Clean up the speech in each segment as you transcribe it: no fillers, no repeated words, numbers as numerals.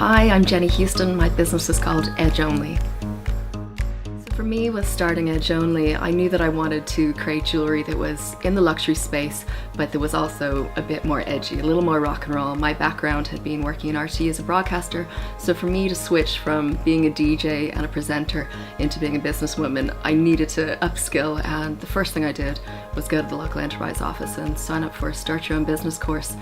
Hi, I'm Jenny Houston. My business is called Edge Only. For me, with starting Edge Only, I knew that I wanted to create jewelry that was in the luxury space, but that was also a bit more edgy, a little more rock and roll. My background had been working in RT as a broadcaster, so for me to switch from being a DJ and a presenter into being a businesswoman, I needed to upskill, and the first thing I did was go to the local enterprise office and sign up for a Start Your Own Business course.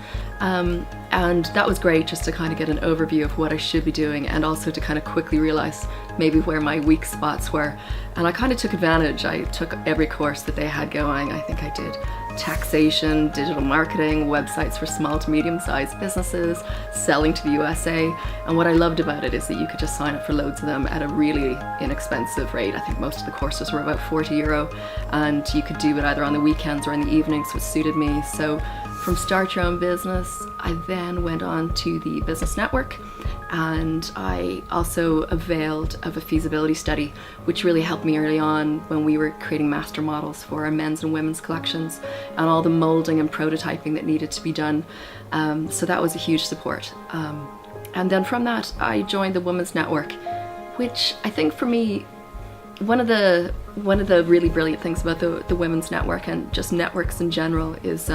And that was great, just to kind of get an overview of what I should be doing, and also to kind of quickly realize maybe where my weak spots were. And I kind of took advantage. I took every course that they had going. I think I did taxation, digital marketing, websites for small to medium-sized businesses, selling to the USA. And what I loved about it is that you could just sign up for loads of them at a really inexpensive rate. I think most of the courses were about €40, and you could do it either on the weekends or in the evenings, which suited me. So from Start Your Own Business, I then went on to the Business Network, and I also availed of a feasibility study, which really helped me early on when we were creating master models for our men's and women's collections, and all the molding and prototyping that needed to be done. So that was a huge support. And then from that, I joined the Women's Network, which I think for me, one of the really brilliant things about the Women's Network, and just networks in general, is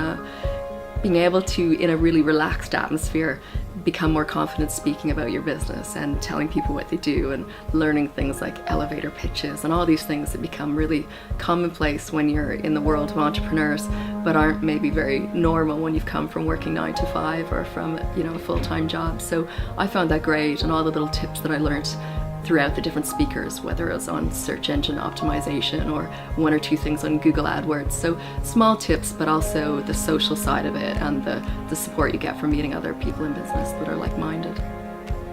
being able to, in a really relaxed atmosphere, become more confident speaking about your business and telling people what they do, and learning things like elevator pitches and all these things that become really commonplace when you're in the world of entrepreneurs, but aren't maybe very normal when you've come from working 9 to 5 or from, a full-time job. So I found that great, and all the little tips that I learned throughout the different speakers, whether it was on search engine optimization or 1 or 2 things on Google AdWords. So small tips, but also the social side of it, and the support you get from meeting other people in business that are like-minded.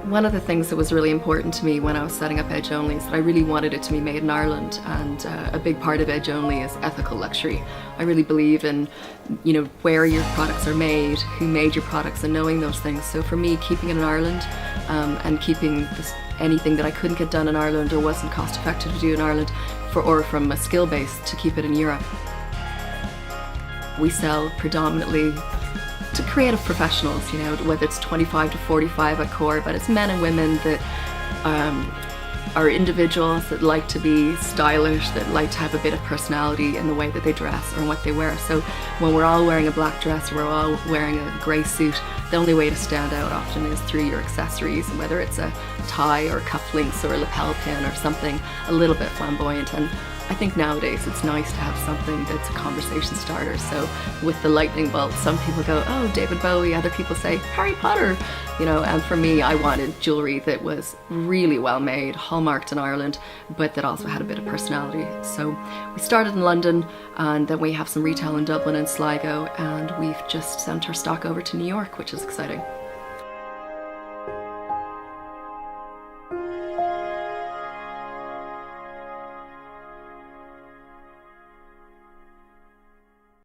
One of the things that was really important to me when I was setting up Edge Only is that I really wanted it to be made in Ireland, and a big part of Edge Only is ethical luxury. I really believe in, where your products are made, who made your products, and knowing those things. So for me, keeping it in Ireland, and keeping anything that I couldn't get done in Ireland or wasn't cost effective to do in Ireland, or from a skill base, to keep it in Europe. We sell predominantly to creative professionals, whether it's 25 to 45 at core, but it's men and women that are individuals that like to be stylish, that like to have a bit of personality in the way that they dress or what they wear. So when we're all wearing a black dress, or we're all wearing a grey suit, the only way to stand out often is through your accessories, and whether it's a tie or cufflinks or a lapel pin or something a little bit flamboyant. And I think nowadays it's nice to have something that's a conversation starter. So with the lightning bolt, some people go, oh, David Bowie, other people say Harry Potter, and for me, I wanted jewelry that was really well made, hallmarked in Ireland, but that also had a bit of personality. So we started in London, and then we have some retail in Dublin and Sligo, and we've just sent our stock over to New York, which is exciting.